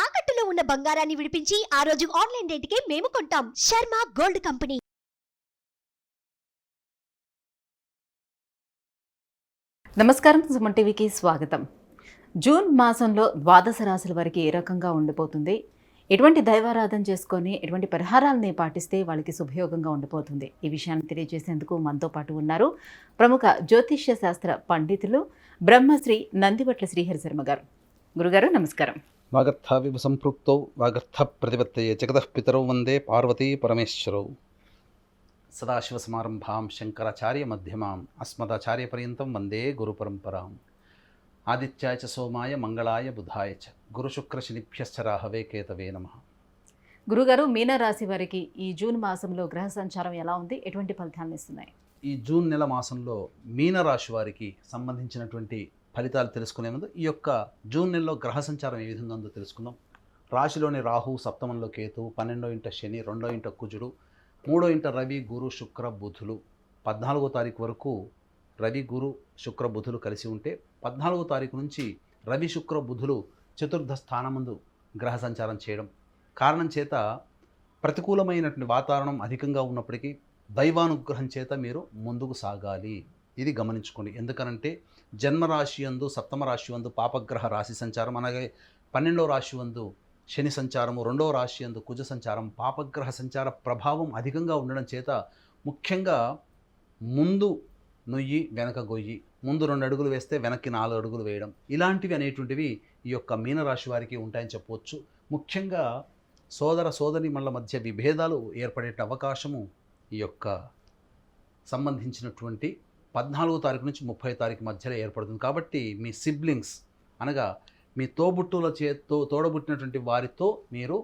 తాకట్టులో ఉన్న బంగారాన్ని విడిపించి ఆ రోజు ఆన్లైన్ రేటుకే మేము కొంటాం. Sharma gold company. నమస్కారం, సుమన్ టీవీకి స్వాగతం. జూన్ మాసంలో ద్వాదశ రాశుల వారికి ఏ రకంగా ఉండిపోతుంది, ఎటువంటి దైవారాధన చేసుకొని ఎటువంటి పరిహారాలని పాటిస్తే వాళ్ళకి శుభయోగంగా ఉండిపోతుంది, ఈ విషయాన్ని తెలియజేసేందుకు మనతో పాటు ఉన్నారు ప్రముఖ జ్యోతిష్య శాస్త్ర పండితులు బ్రహ్మశ్రీ నందివట్ల శ్రీహరి శర్మ గారు. గురుగారు నమస్కారం. వాగర్థావివ సంపృక్తౌ వాగర్థ ప్రతిపత్తయే జగతః పితరౌ వందే పార్వతీ పరమేశ్వరౌ. సదాశివసమారంభాం శంకరాచార్య మధ్యమాం అస్మదాచార్యపర్యంతం వందే గురుపరంపరాం. ఆదిత్యాయ చ సోమాయ మంగళాయ బుధాయ చ గురుశుక్రశనిభ్యశ్చ రాహవే కేతవే నమః. గురుగారు, మీనరాశి వారికి ఈ జూన్ మాసంలో గ్రహ సంచారం ఎలా ఉంది, ఎటువంటి ఫలితాలను ఇస్తున్నాయి? ఈ జూన్ నెల మాసంలో మీనరాశి వారికి సంబంధించినటువంటి ఫలితాలు తెలుసుకునే ముందు ఈ యొక్క జూన్ నెలలో గ్రహ సంచారం ఏ విధంగా ఉందో తెలుసుకుందాం. రాశిలోని రాహు, సప్తమంలో కేతు, 12వ ఇంట శని, 2వ ఇంట కుజుడు, 3వ ఇంట రవి, గురు, శుక్ర, బుధులు. 14వ తారీఖు వరకు రవి, గురు, శుక్ర, బుధులు కలిసి ఉంటే 14వ తారీఖు నుంచి రవి, శుక్ర, బుధులు చతుర్థ స్థానమందు గ్రహ సంచారం చేయడం కారణం చేత ప్రతికూలమైనటువంటి వాతావరణం అధికంగా ఉన్నప్పటికీ దైవానుగ్రహం చేత మీరు ముందుకు సాగాలి. ఇది గమనించుకోండి. ఎందుకనంటే జన్మరాశి యందు, సప్తమ రాశి యందు పాపగ్రహ రాశి సంచారం, అలాగే 12వ రాశి యందు శని సంచారము, 2వ రాశి యందు కుజ సంచారం, పాపగ్రహ సంచార ప్రభావం అధికంగా ఉండడం చేత ముఖ్యంగా ముందు నొయ్యి వెనక గొయ్యి, ముందు 2 అడుగులు వేస్తే వెనక్కి 4 అడుగులు వేయడం, ఇలాంటివి అనేటువంటివి ఈ యొక్క మీనరాశి వారికి ఉంటాయని చెప్పవచ్చు. ముఖ్యంగా సోదర సోదరీమణుల మధ్య విభేదాలు ఏర్పడే అవకాశము ఈ యొక్క సంబంధించినటువంటి 14వ తారీఖు నుంచి 30వ తారీఖు మధ్యలో ఏర్పడుతుంది. కాబట్టి మీ సిబ్లింగ్స్ అనగా మీ తోబుట్టుల చేత్తో తోడబుట్టినటువంటి వారితో మీరు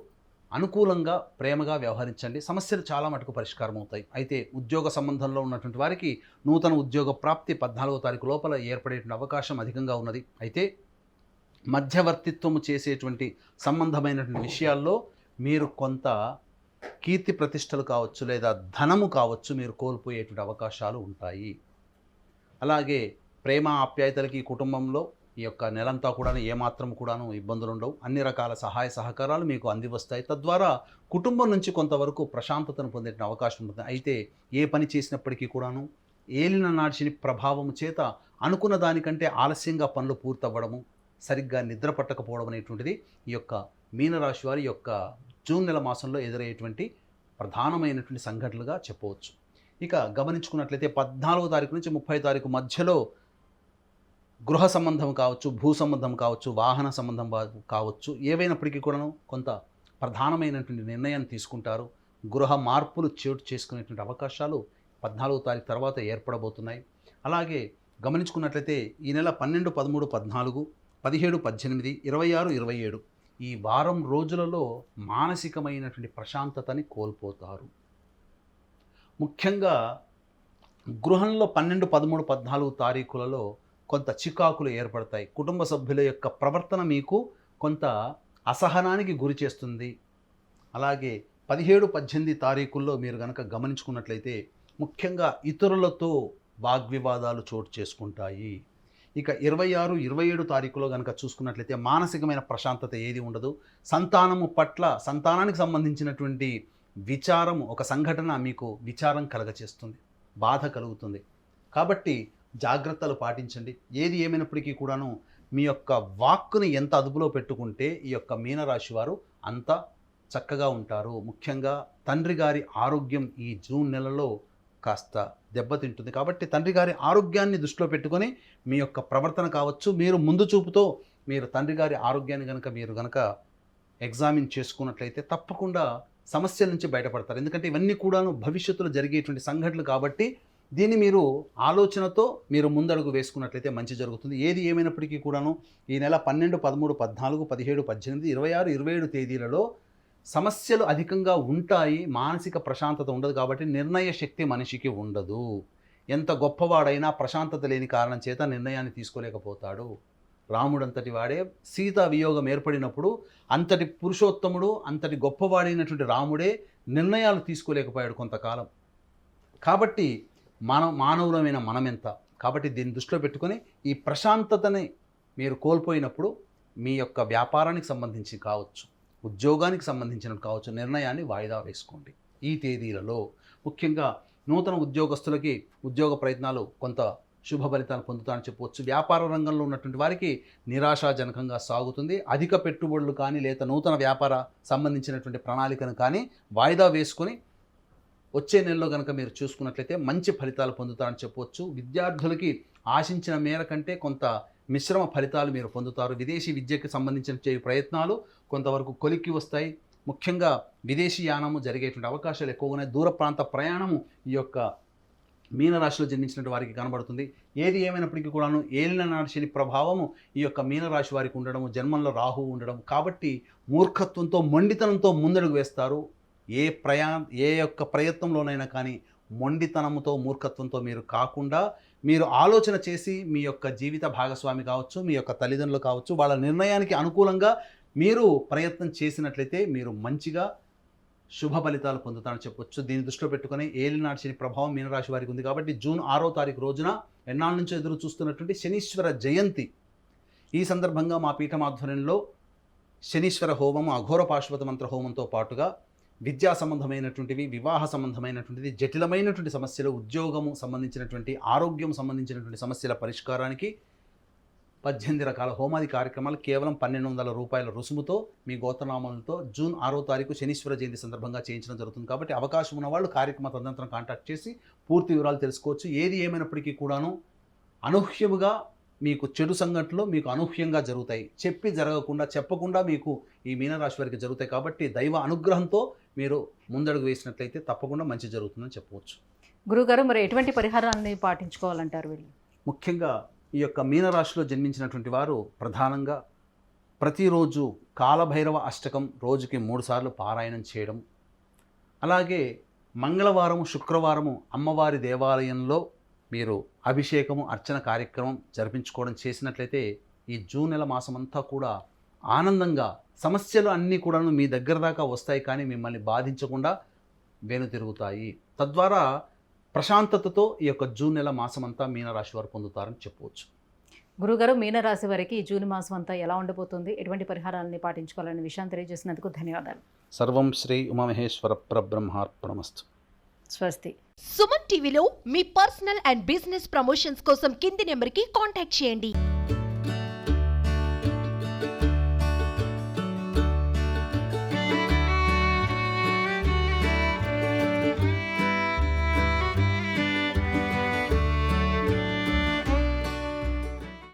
అనుకూలంగా ప్రేమగా వ్యవహరించండి. సమస్యలు చాలా మటుకు పరిష్కారం అవుతాయి. అయితే ఉద్యోగ సంబంధంలో ఉన్నటువంటి వారికి నూతన ఉద్యోగ ప్రాప్తి 14వ తారీఖు లోపల ఏర్పడేటువంటి అవకాశం అధికంగా ఉన్నది. అయితే మధ్యవర్తిత్వము చేసేటువంటి సంబంధమైనటువంటి విషయాల్లో మీరు కొంత కీర్తి ప్రతిష్టలు కావచ్చు, లేదా ధనము కావచ్చు, మీరు కోల్పోయేటువంటి అవకాశాలు ఉంటాయి. అలాగే ప్రేమ ఆప్యాయతలకి కుటుంబంలో ఈ యొక్క నెలంతా కూడా ఏమాత్రం కూడాను ఇబ్బందులు ఉండవు. అన్ని రకాల సహాయ సహకారాలు మీకు అంది వస్తాయి. తద్వారా కుటుంబం నుంచి కొంతవరకు ప్రశాంతతను పొందే అవకాశం ఉంటుంది. అయితే ఏ పని చేసినప్పటికీ కూడాను ఏలిన నాడిని ప్రభావం చేత అనుకున్న దానికంటే ఆలస్యంగా పనులు పూర్తవ్వడము, సరిగ్గా నిద్ర పట్టకపోవడం అనేటువంటిది ఈ యొక్క మీనరాశి వారి యొక్క జూన్ నెల మాసంలో ఎదురయ్యేటువంటి ప్రధానమైనటువంటి సంఘటనలుగా చెప్పవచ్చు. ఇక గమనించుకున్నట్లయితే 14వ తారీఖు నుంచి 30వ తారీఖు మధ్యలో గృహ సంబంధం కావచ్చు, భూ సంబంధం కావచ్చు, వాహన సంబంధం కావచ్చు, ఏవైనప్పటికీ కూడాను కొంత ప్రధానమైనటువంటి నిర్ణయాన్ని తీసుకుంటారు. గృహ మార్పులు చోటు చేసుకునేటువంటి అవకాశాలు 14వ తారీఖు తర్వాత ఏర్పడబోతున్నాయి. అలాగే గమనించుకున్నట్లయితే ఈ నెల 12, 13, 14, 17, 18, 26, 27 ఈ వారం రోజులలో మానసికమైనటువంటి ప్రశాంతతని కోల్పోతారు. ముఖ్యంగా గృహంలో 12, 13, 14 తారీఖులలో కొంత చికాకులు ఏర్పడతాయి. కుటుంబ సభ్యుల యొక్క ప్రవర్తన మీకు కొంత అసహనానికి గురి చేస్తుంది. అలాగే 17, 18 తారీఖుల్లో మీరు కనుక గమనించుకున్నట్లయితే ముఖ్యంగా ఇతరులతో వాగ్వివాదాలు చోటు చేసుకుంటాయి. ఇక 26, 27 తారీఖులో కనుక చూసుకున్నట్లయితే మానసికమైన ప్రశాంతత ఏది ఉండదు. సంతానము పట్ల, సంతానానికి సంబంధించినటువంటి విచారం, ఒక సంఘటన మీకు విచారం కలగచేస్తుంది, బాధ కలుగుతుంది. కాబట్టి జాగ్రత్తలు పాటించండి. ఏది ఏమైనప్పటికీ కూడాను మీ యొక్క వాక్కుని ఎంత అదుపులో పెట్టుకుంటే ఈ యొక్క మీనరాశి వారు అంత చక్కగా ఉంటారు. ముఖ్యంగా తండ్రి గారి ఆరోగ్యం ఈ జూన్ నెలలో కాస్త దెబ్బతింటుంది. కాబట్టి తండ్రి గారి ఆరోగ్యాన్ని దృష్టిలో పెట్టుకొని మీ యొక్క ప్రవర్తన కావచ్చు, మీరు ముందు చూపుతో మీరు తండ్రి గారి ఆరోగ్యాన్ని మీరు గనక ఎగ్జామిన్ చేసుకున్నట్లయితే తప్పకుండా సమస్యల నుంచి బయటపడతారు. ఎందుకంటే ఇవన్నీ కూడాను భవిష్యత్తులో జరిగేటువంటి సంఘటనలు కాబట్టి దీన్ని మీరు ఆలోచనతో మీరు ముందడుగు వేసుకున్నట్లయితే మంచి జరుగుతుంది. ఏది ఏమైనప్పటికీ కూడాను ఈ నెల 12, 13, 14, 17, 18, 26, 27 తేదీలలో సమస్యలు అధికంగా ఉంటాయి. మానసిక ప్రశాంతత ఉండదు. కాబట్టి నిర్ణయ శక్తి మనిషికి ఉండదు. ఎంత గొప్పవాడైనా ప్రశాంతత లేని కారణం చేత నిర్ణయాన్ని తీసుకోలేకపోతాడు. రాముడంతటి వాడే సీతా వియోగం ఏర్పడినప్పుడు అంతటి పురుషోత్తముడు, అంతటి గొప్పవాడైనటువంటి రాముడే నిర్ణయాలు తీసుకోలేకపోయాడు కొంతకాలం. కాబట్టి మానవులమైన మనమెంత. కాబట్టి దీన్ని దృష్టిలో పెట్టుకొని ఈ ప్రశాంతతని మీరు కోల్పోయినప్పుడు మీ యొక్క వ్యాపారానికి సంబంధించి కావచ్చు, ఉద్యోగానికి సంబంధించినట్టు కావచ్చు, నిర్ణయాన్ని వాయిదా వేసుకోండి. ఈ తేదీలలో ముఖ్యంగా నూతన ఉద్యోగస్తులకి ఉద్యోగ ప్రయత్నాలు కొంత శుభ ఫలితాలు పొందుతారని చెప్పవచ్చు. వ్యాపార రంగంలో ఉన్నటువంటి వారికి నిరాశాజనకంగా సాగుతుంది. అధిక పెట్టుబడులు కానీ లేదా నూతన వ్యాపార సంబంధించినటువంటి ప్రణాళికను కానీ వాయిదా వేసుకొని వచ్చే నెలలో కనుక మీరు చూసుకున్నట్లయితే మంచి ఫలితాలు పొందుతారని చెప్పవచ్చు. విద్యార్థులకి ఆశించిన మేర కంటే కొంత మిశ్రమ ఫలితాలు మీరు పొందుతారు. విదేశీ విద్యకి సంబంధించిన ప్రయత్నాలు కొంతవరకు కొలిక్కి వస్తాయి. ముఖ్యంగా విదేశీ యానము జరిగేటువంటి అవకాశాలు ఎక్కువగా ఉన్నాయి. దూర ప్రాంత ప్రయాణము ఈ యొక్క మీనరాశిలో జన్మించినటువంటి వారికి కనబడుతుంది. ఏది ఏమైనప్పటికీ కూడాను ఏలినాటి శని ప్రభావము ఈ యొక్క మీనరాశి వారికి ఉండడము, జన్మంలో రాహు ఉండడం కాబట్టి మూర్ఖత్వంతో మొండితనంతో ముందడుగు వేస్తారు. ఏ యొక్క ప్రయత్నంలోనైనా కానీ మొండితనంతో మూర్ఖత్వంతో మీరు కాకుండా మీరు ఆలోచన చేసి మీ యొక్క జీవిత భాగస్వామి కావచ్చు, మీ యొక్క తల్లిదండ్రులు కావచ్చు, వాళ్ళ నిర్ణయానికి అనుకూలంగా మీరు ప్రయత్నం చేసినట్లయితే మీరు మంచిగా శుభ ఫలితాలు పొందుతారని చెప్పొచ్చు. దీన్ని దృష్టిలో పెట్టుకుని ఏలినాటి శని ప్రభావం మీనరాశి వారికి ఉంది కాబట్టి జూన్ 6వ తారీఖు రోజున ఎన్నాళ్ళ నుంచో ఎదురు చూస్తున్నటువంటి శనీశ్వర జయంతి. ఈ సందర్భంగా మా పీఠం ఆధ్వర్యంలో శనీశ్వర హోమము, అఘోర పాశుపత మంత్ర హోమంతో పాటుగా విద్యా సంబంధమైనటువంటివి, వివాహ సంబంధమైనటువంటిది, జటిలమైనటువంటి సమస్యలు, ఉద్యోగము సంబంధించినటువంటి, ఆరోగ్యం సంబంధించినటువంటి సమస్యల పరిష్కారానికి 18 రకాల హోమాది కార్యక్రమాలు కేవలం 1200 రూపాయల రుసుముతో మీ గోత్రనామాలతో జూన్ 6వ తారీఖు శనీశ్వర జయంతి సందర్భంగా చేయించడం జరుగుతుంది. కాబట్టి అవకాశం ఉన్న వాళ్ళు కార్యక్రమ తదనంతరం కాంటాక్ట్ చేసి పూర్తి వివరాలు తెలుసుకోవచ్చు. ఏది ఏమైనప్పటికీ కూడాను అనూహ్యముగా మీకు చెడు సంఘటనలు మీకు అనూహ్యంగా జరుగుతాయి. చెప్పకుండా మీకు ఈ మీనరాశి వారికి జరుగుతాయి. కాబట్టి దైవ అనుగ్రహంతో మీరు ముందడుగు వేసినట్లయితే తప్పకుండా మంచి జరుగుతుందని చెప్పవచ్చు. గురుగారు, మరి ఎటువంటి పరిహారాన్ని పాటించుకోవాలంటారు వీళ్ళు? ముఖ్యంగా ఈ యొక్క మీనరాశిలో జన్మించినటువంటి వారు ప్రధానంగా ప్రతిరోజు కాలభైరవ అష్టకం రోజుకి 3 సార్లు పారాయణం చేయడం, అలాగే మంగళవారము, శుక్రవారము అమ్మవారి దేవాలయంలో మీరు అభిషేకము, అర్చన కార్యక్రమం జరిపించుకోవడం చేసినట్లయితే ఈ జూన్ నెల మాసమంతా కూడా ఆనందంగా సమస్యలు అన్నీ కూడాను మీ దగ్గర దాకా వస్తాయి, కానీ మిమ్మల్ని బాధించకుండా వెనుతిరుగుతాయి. తద్వారా ప్రశాంతతతో ఈ యొక్క జూన్ నెల మాసమంతా మీనరాశి వారు పొందుతారని చెప్పవచ్చు. గురుగారు, మీనరాశి వారికి ఈ జూన్ మాసం అంతా ఎలా ఉండబోతుంది, ఎటువంటి పరిహారాలని పాటించుకోవాలనే విషయాన్ని తెలియజేసినందుకు ధన్యవాదాలు. సర్వం శ్రీ ఉమామహేశ్వర పరబ్రహ్మార్పణమస్తు. స్వస్తి. సుమన్ టీవీలో మీ పర్సనల్ అండ్ బిజినెస్ ప్రమోషన్స్ కోసం కింది నెంబర్కి కాంటాక్ట్ చేయండి.